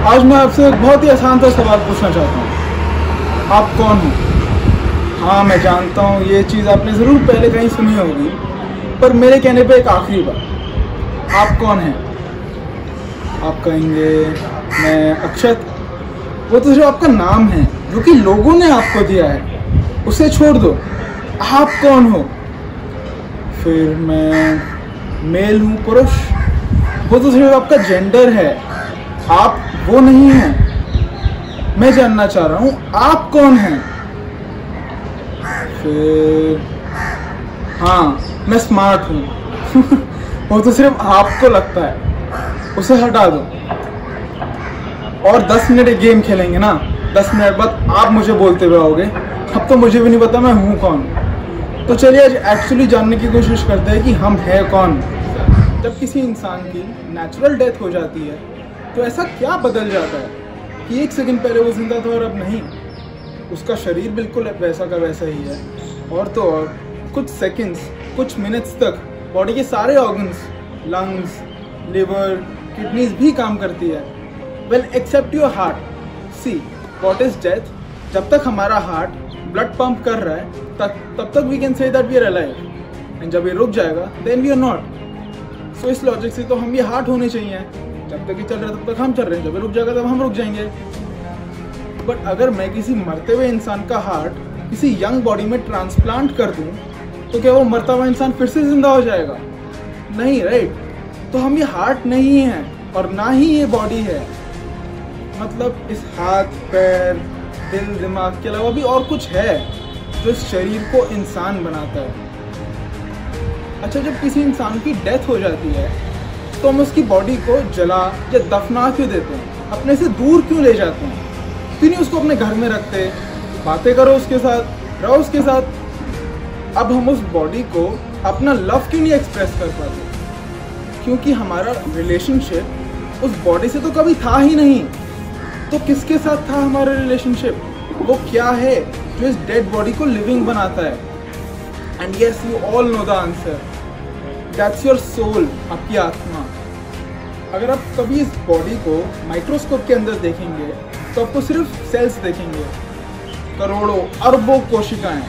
आज मैं आपसे एक बहुत ही आसान सा सवाल पूछना चाहता हूँ। आप कौन हो? हाँ, मैं जानता हूँ ये चीज़ आपने ज़रूर पहले कहीं सुनी होगी, पर मेरे कहने पे एक आखिरी बार, आप कौन हैं? आप कहेंगे मैं अक्षत। वो तो जो आपका नाम है, जो कि लोगों ने आपको दिया है, उसे छोड़ दो। आप कौन हो? फिर मैं मेल हूँ, पुरुष। वो तो सिर्फ आपका जेंडर है, आप वो नहीं हैं। मैं जानना चाह रहा हूँ आप कौन हैं? फिर हाँ, मैं स्मार्ट हूँ। वो तो सिर्फ आपको लगता है, उसे हटा दो। और 10 मिनट एक गेम खेलेंगे ना, 10 मिनट बाद आप मुझे बोलते हुए आओगे अब तो मुझे भी नहीं पता मैं हूँ कौन। तो चलिए आज एक्चुअली जानने की कोशिश करते हैं कि हम हैं कौन। जब किसी इंसान की नेचुरल डेथ हो जाती है तो ऐसा क्या बदल जाता है कि 1 सेकंड पहले वो जिंदा था और अब नहीं। उसका शरीर बिल्कुल वैसा का वैसा ही है, और तो और कुछ सेकंड्स, कुछ मिनट्स तक बॉडी के सारे ऑर्गन्स, लंग्स, लिवर, किडनीज भी काम करती है। Well except your heart. See what is death? जब तक हमारा हार्ट ब्लड पंप कर रहा है तब तक we can say that we are alive, and जब ये रुक जाएगा then we are not. So इस लॉजिक से तो हम ये हार्ट होने चाहिए। जब तक ये चल रहा है तब तक हम चल रहे हैं, जब ये रुक जाएगा तब हम रुक जाएंगे। बट अगर मैं किसी मरते हुए इंसान का हार्ट किसी यंग बॉडी में ट्रांसप्लांट कर दूं तो क्या वो मरता हुआ इंसान फिर से जिंदा हो जाएगा? नहीं, राइट? तो हम ये हार्ट नहीं है और ना ही ये बॉडी है। मतलब इस हाथ, पैर, दिल, दिमाग के अलावा भी और कुछ है जो इस शरीर को इंसान बनाता है। अच्छा, जब किसी इंसान की डेथ हो जाती है तो हम उसकी बॉडी को जला या दफना क्यों देते हैं? अपने से दूर क्यों ले जाते हैं? क्यों नहीं उसको अपने घर में रखते? बातें करो उसके साथ, रहो उसके साथ। अब हम उस बॉडी को अपना लव क्यों नहीं एक्सप्रेस कर पाते? क्योंकि हमारा रिलेशनशिप उस बॉडी से तो कभी था ही नहीं। तो किसके साथ था हमारा रिलेशनशिप? वो क्या है जो इस डेड बॉडी को लिविंग बनाता है? And yes, you all know the answer, that's your soul, आपकी आत्मा। अगर आप कभी इस बॉडी को माइक्रोस्कोप के अंदर देखेंगे तो आपको सिर्फ सेल्स देखेंगे, करोड़ों अरबों कोशिकाएं।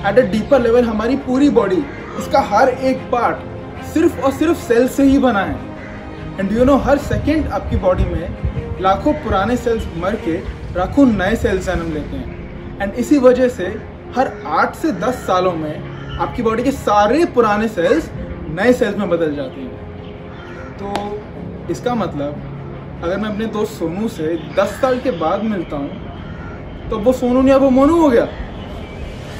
एट अ डीपर लेवल हमारी पूरी बॉडी, इसका हर एक पार्ट सिर्फ और सिर्फ सेल से ही बना है। And you know, her second आपकी बॉडी में लाखों पुराने सेल्स मर के लाखों नए सेल्स जन्म लेते हैं। एंड इसी वजह से हर 8 से 10 सालों में आपकी बॉडी के सारे पुराने सेल्स नए सेल्स में बदल जाते हैं। तो इसका मतलब अगर मैं अपने दोस्त सोनू से 10 साल के बाद मिलता हूँ तो वो सोनू नहीं, वो मोनू हो गया।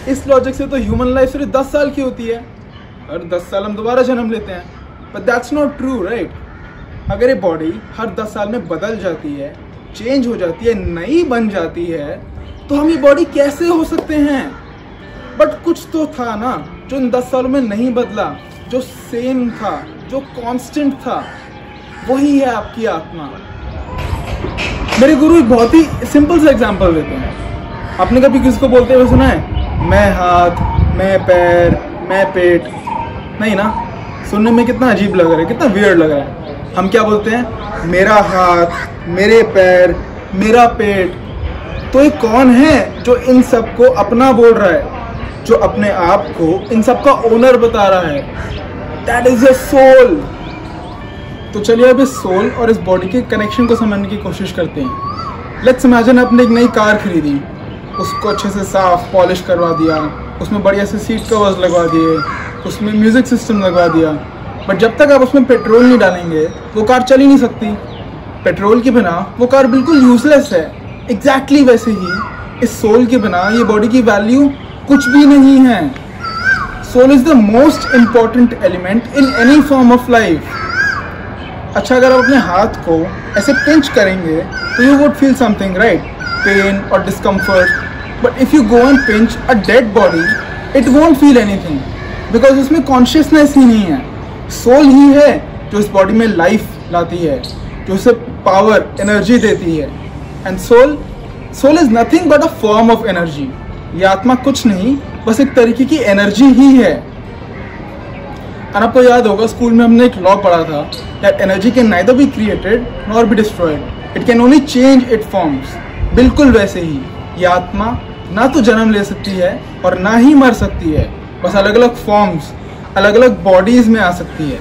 इस लॉजिक से तो ह्यूमन लाइफ सिर्फ 10 साल की होती है और 10 साल हम दोबारा जन्म लेते हैं। But that's not true, right? अगर ये बॉडी हर 10 साल में बदल जाती है, चेंज हो जाती है, नई बन जाती है, तो हम ये बॉडी कैसे हो सकते हैं? बट कुछ तो था ना जो इन 10 सालों में नहीं बदला, जो सेम था, जो कांस्टेंट था। वही है आपकी आत्मा। मेरे गुरु एक बहुत ही सिंपल सा एग्जांपल देते हैं। आपने कभी किसी को बोलते हुए सुना है मैं हाथ, मैं पैर, मैं पेट? नहीं ना? सुनने में कितना अजीब लग रहा है, कितना वियर्ड लग रहा है। हम क्या बोलते हैं? मेरा हाथ, मेरे पैर, मेरा पेट। तो ये कौन है जो इन सबको अपना बोल रहा है, जो अपने आप को इन सब का ओनर बता रहा है? That is your soul. तो चलिए अब इस सोल और इस बॉडी के कनेक्शन को समझने की कोशिश करते हैं। लेट्स इमेजिन आपने एक नई कार खरीदी, उसको अच्छे से साफ पॉलिश करवा दिया, उसमें बढ़िया से सीट कवर्स लगवा दिए, उसमें म्यूजिक सिस्टम लगवा दिया। बट जब तक आप उसमें पेट्रोल नहीं डालेंगे वो कार चल ही नहीं सकती। पेट्रोल के बिना वो कार बिल्कुल यूजलेस है। एग्जैक्टली वैसे ही इस सोल के बिना ये बॉडी की वैल्यू कुछ भी नहीं है। Soul is the most important element in any form of life. अच्छा, अगर आप अपने हाथ को ऐसे पिंच करेंगे तो you would feel something, right? Pain और discomfort. But if you go and pinch a dead body, it won't feel anything, because उसमें कॉन्शियसनेस ही नहीं है। सोल ही है जो इस बॉडी में लाइफ लाती है, जो उसे पावर, एनर्जी देती है। And soul is nothing but a form of energy. ये आत्मा कुछ नहीं, बस एक तरीके की एनर्जी ही है। और आपको याद होगा स्कूल में हमने एक लॉ पढ़ा था that energy can neither be created nor be destroyed, it can only change it forms. बिल्कुल वैसे ही ये आत्मा ना तो जन्म ले सकती है और ना ही मर सकती है, बस अलग अलग फॉर्म्स, अलग अलग बॉडीज में आ सकती है।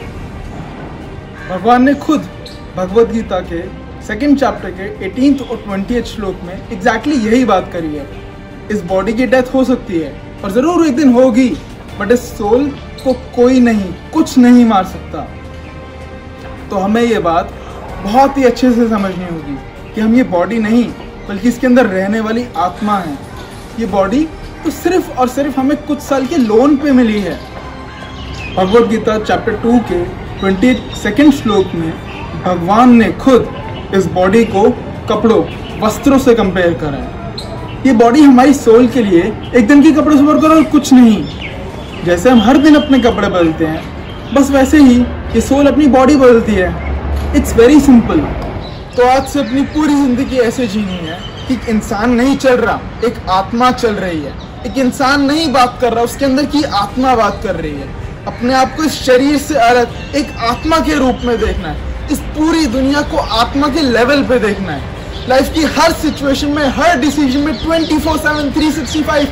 भगवान ने खुद भगवद गीता के 2nd चैप्टर के 18th और 20th श्लोक में एग्जैक्टली यही बात करी है। इस बॉडी की डेथ हो सकती है और जरूर एक दिन होगी, बट इस सोल को कोई नहीं, कुछ नहीं मार सकता। तो हमें ये बात बहुत ही अच्छे से समझनी होगी कि हम ये बॉडी नहीं बल्कि इसके अंदर रहने वाली आत्मा है। ये बॉडी तो सिर्फ और सिर्फ हमें कुछ साल के लोन पे मिली है। भगवद गीता चैप्टर 2 के 22nd श्लोक में भगवान ने खुद इस बॉडी को कपड़ों, वस्त्रों से कंपेयर करा है। ये बॉडी हमारी सोल के लिए एक दिन के कपड़ों से बढ़कर और कुछ नहीं। जैसे हम हर दिन अपने कपड़े बदलते हैं, बस वैसे ही ये सोल अपनी बॉडी बदलती है। It's very simple. तो आज से अपनी पूरी जिंदगी ऐसे जीनी है कि एक इंसान नहीं चल रहा, एक आत्मा चल रही है। एक इंसान नहीं बात कर रहा, उसके अंदर की आत्मा बात कर रही है। अपने आप को इस शरीर से अलग एक आत्मा के रूप में देखना है। इस पूरी दुनिया को आत्मा के लेवल पे देखना है। लाइफ की हर सिचुएशन में, हर डिसीजन में 24/7 365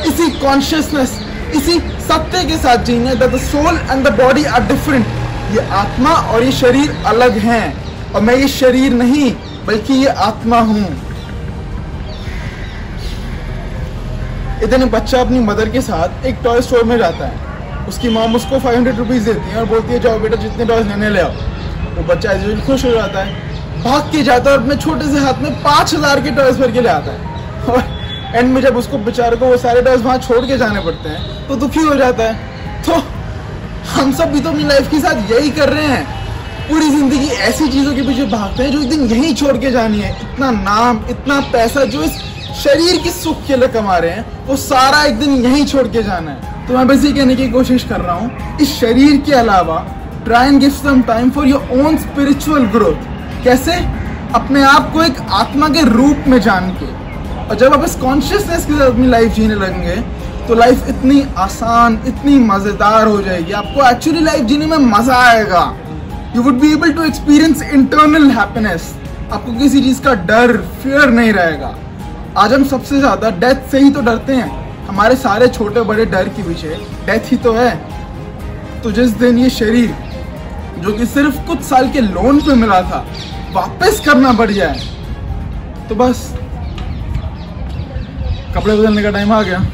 इसी कॉन्शियसनेस, इसी सत्य के साथ जीना है that the soul and the body are different. ये आत्मा और ये शरीर अलग हैं और मैं ये शरीर नहीं बल्कि ये आत्मा हूं। इतने बच्चा अपनी मदर के साथ एक टॉय स्टोर में जाता है। उसकी मॉम उसको 500 रुपीज देती है और बोलती है जाओ बेटा जितने टॉयज लेने ले आओ। वो बच्चा एज यूजुअल खुश हो जाता है, भाग के जाता है और अपने छोटे से हाथ में 5000 के टॉयज भर के ले आता है। और एंड में जब उसको बेचारे को वो सारे टॉयज वहां छोड़ के जाने पड़ते हैं तो दुखी हो जाता है। तो हम सब भी तो अपनी लाइफ के साथ यही कर रहे हैं। पूरी जिंदगी ऐसी चीजों के पीछे भागते हैं जो एक दिन यहीं छोड़ के जानी है। इतना नाम, इतना पैसा जो इस शरीर के सुख के लिए कमा रहे हैं, वो सारा एक दिन यहीं छोड़ के जाना है। तो मैं बस ये कहने की कोशिश कर रहा हूँ, इस शरीर के अलावा try and give some time for your own spiritual growth. कैसे? अपने आप को एक आत्मा के रूप में जान के। और जब आप इस कॉन्शियसनेस के साथ अपनी लाइफ जीने लगेंगे तो लाइफ इतनी आसान, इतनी मजेदार हो जाएगी। आपको एक्चुअली लाइफ जीने में मजा आएगा। You would be able to experience internal happiness. आपको किसी चीज का डर, फियर नहीं रहेगा। आज हम सबसे ज्यादा डेथ से ही तो डरते हैं। हमारे सारे छोटे बड़े डर के पीछे डेथ ही तो है। तो जिस दिन ये शरीर जो कि सिर्फ कुछ साल के लोन पे मिला था वापस करना पड़ जाए तो बस कपड़े बदलने का टाइम आ गया।